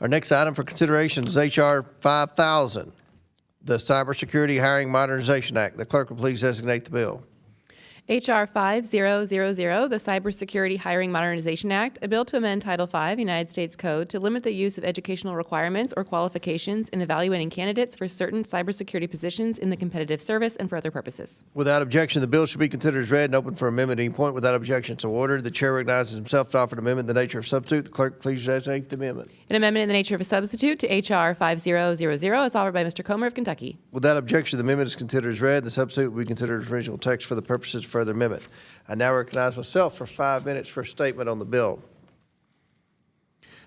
Our next item for consideration is H.R. 5000, the Cybersecurity Hiring Modernization Act. The clerk will please designate the bill. H.R. 5000, the Cybersecurity Hiring Modernization Act, a bill to amend Title V, United States Code, to limit the use of educational requirements or qualifications in evaluating candidates for certain cybersecurity positions in the competitive service and for other purposes. Without objection, the bill should be considered as read and open for amendment at any point. Without objection, so ordered. The chair recognizes himself to offer an amendment in the nature of substitute. The clerk please designate the amendment. An amendment in the nature of a substitute to H.R. 5000 is offered by Mr. Comer of Kentucky. Without objection, the amendment is considered as read. The substitute will be considered as original text for the purposes of further amendment. I now recognize myself for 5 minutes for a statement on the bill.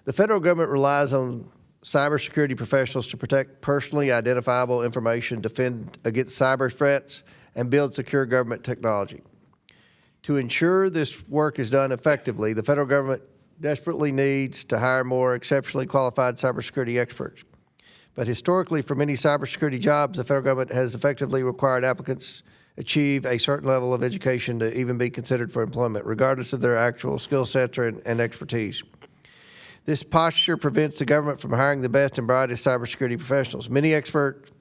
The federal government relies on cybersecurity professionals to protect personally identifiable information, defend against cyber threats, and build secure government technology. To ensure this work is done effectively, the federal government desperately needs to hire more exceptionally qualified cybersecurity experts. But historically, for many cybersecurity jobs, the federal government has effectively required applicants achieve a certain level of education to even be considered for employment, regardless of their actual skill sets and expertise. This posture prevents the government from hiring the best and brightest cybersecurity professionals. Many experts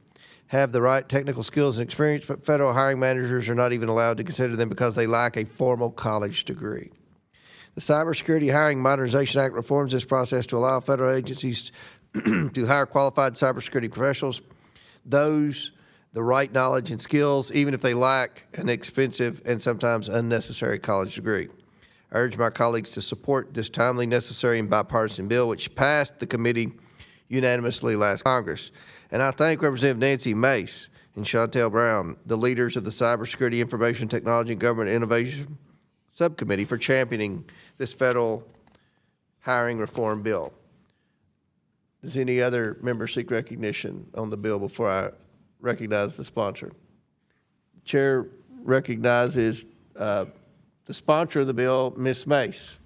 have the right technical skills and experience, but federal hiring managers are not even allowed to consider them because they lack a formal college degree. The Cybersecurity Hiring Modernization Act reforms this process to allow federal agencies to hire qualified cybersecurity professionals, those the right knowledge and skills, even if they lack an expensive and sometimes unnecessary college degree. I urge my colleagues to support this timely, necessary, and bipartisan bill, which passed the committee unanimously last Congress. And I thank Representative Nancy Mace and Chantel Brown, the leaders of the Cybersecurity, Information Technology, and Government Innovation Subcommittee, for championing this federal hiring reform bill. Does any other member seek recognition on the bill before I recognize the sponsor? Chair recognizes the sponsor of the bill, Ms. Mace.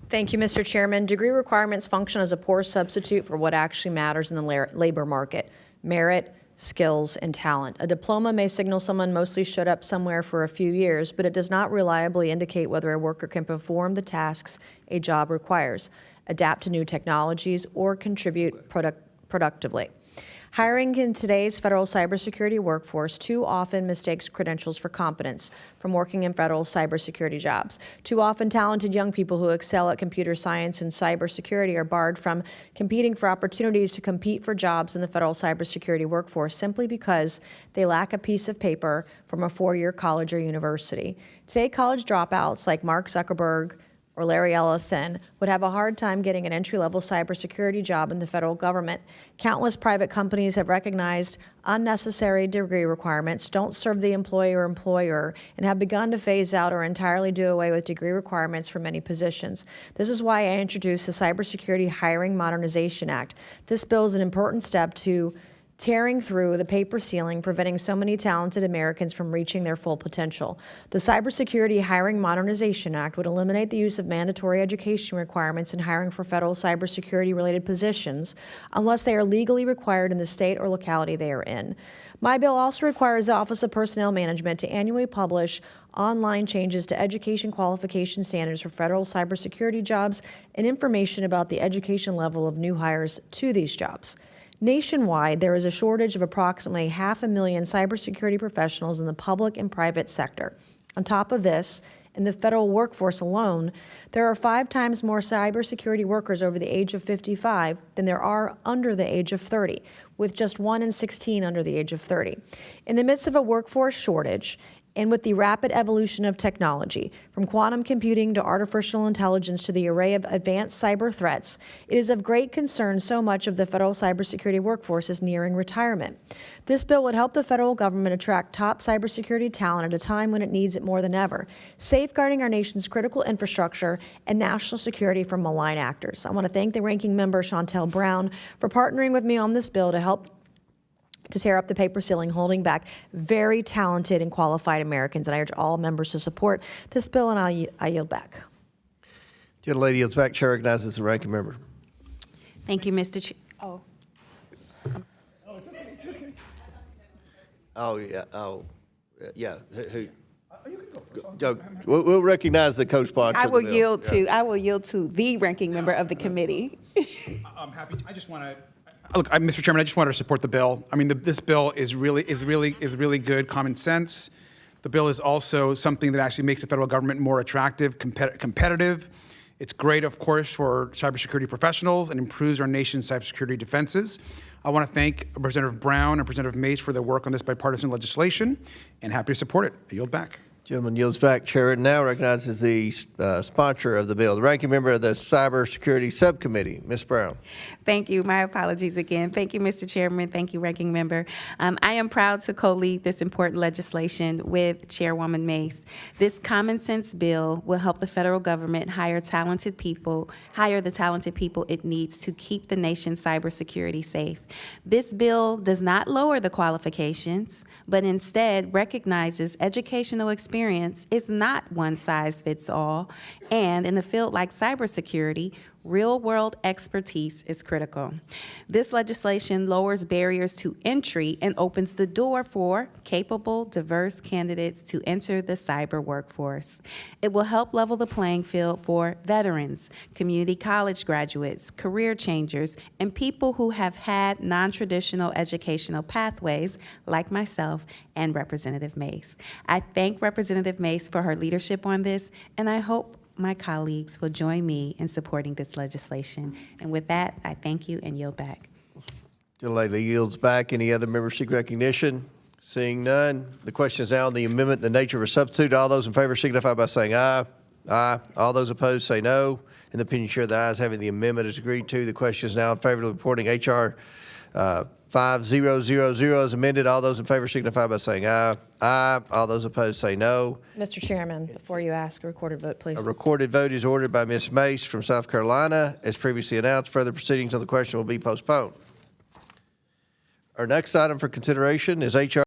Thank you, Mr. Chairman. Degree requirements function as a poor substitute for what actually matters in the labor market: merit, skills, and talent. A diploma may signal someone mostly showed up somewhere for a few years, but it does not reliably indicate whether a worker can perform the tasks a job requires, adapt to new technologies, or contribute productively. Hiring in today's federal cybersecurity workforce too often mistakes credentials for competence from working in federal cybersecurity jobs. Too often, talented young people who excel at computer science and cybersecurity are barred from competing for opportunities to compete for jobs in the federal cybersecurity workforce simply because they lack a piece of paper from a four-year college or university. Today, college dropouts like Mark Zuckerberg or Larry Ellison would have a hard time getting an entry-level cybersecurity job in the federal government. Countless private companies have recognized unnecessary degree requirements, don't serve the employee or employer, and have begun to phase out or entirely do away with degree requirements for many positions. This is why I introduced the Cybersecurity Hiring Modernization Act. This bill is an important step to tearing through the paper ceiling, preventing so many talented Americans from reaching their full potential. The Cybersecurity Hiring Modernization Act would eliminate the use of mandatory education requirements in hiring for federal cybersecurity-related positions unless they are legally required in the state or locality they are in. My bill also requires the Office of Personnel Management to annually publish online changes to education qualification standards for federal cybersecurity jobs and information about the education level of new hires to these jobs. Nationwide, there is a shortage of approximately 500,000 cybersecurity professionals in the public and private sector. On top of this, in the federal workforce alone, there are 5 times more cybersecurity workers over the age of 55 than there are under the age of 30, with just 1 in 16 under the age of 30. In the midst of a workforce shortage, and with the rapid evolution of technology, from quantum computing to artificial intelligence to the array of advanced cyber threats, it is of great concern so much of the federal cybersecurity workforce is nearing retirement. This bill would help the federal government attract top cybersecurity talent at a time when it needs it more than ever, safeguarding our nation's critical infrastructure and national security from malign actors. I want to thank the ranking member, Chantel Brown, for partnering with me on this bill to help to tear up the paper ceiling, holding back very talented and qualified Americans. And I urge all members to support this bill, and I yield back. The lady yields back. Chair recognizes the ranking member. Thank you, Mr. Chair. Oh, it's okay. It's okay. Oh, yeah. Oh, yeah. Who? You can go first. We'll recognize the co-sponsor. I will yield to the ranking member of the committee. I'm happy. I just want to look, Mr. Chairman. I just wanted to support the bill. I mean, this bill is really good, common sense. The bill is also something that actually makes the federal government more attractive, competitive. It's great, of course, for cybersecurity professionals and improves our nation's cybersecurity defenses. I want to thank Representative Brown and Representative Mace for their work on this bipartisan legislation, and happy to support it. I yield back. Gentleman yields back. Chair now recognizes the sponsor of the bill, the ranking member of the Cybersecurity Subcommittee, Ms. Brown. Thank you. My apologies again. Thank you, Mr. Chairman. Thank you, Ranking Member. I am proud to co-lead this important legislation with Chairwoman Mace. This common sense bill will help the federal government hire the talented people it needs to keep the nation's cybersecurity safe. This bill does not lower the qualifications, but instead recognizes educational experience is not one size fits all, and in a field like cybersecurity, real-world expertise is critical. This legislation lowers barriers to entry and opens the door for capable, diverse candidates to enter the cyber workforce. It will help level the playing field for veterans, community college graduates, career changers, and people who have had non-traditional educational pathways like myself and Representative Mace. I thank Representative Mace for her leadership on this, and I hope my colleagues will join me in supporting this legislation. And with that, I thank you and yield back. Delayly yields back. Any other members seek recognition? Seeing none, the question is now on the amendment, the nature of a substitute. All those in favor signify by saying aye. Aye. All those opposed say no. In the opinion share, the ayes having the amendment is agreed to. The question is now in favor of reporting H.R. 5000 as amended. All those in favor signify by saying aye. Aye. All those opposed say no. Mr. Chairman, before you ask, a recorded vote, please. A recorded vote is ordered by Ms. Mace from South Carolina. As previously announced, further proceedings on the question will be postponed. Our next item for consideration is H.R.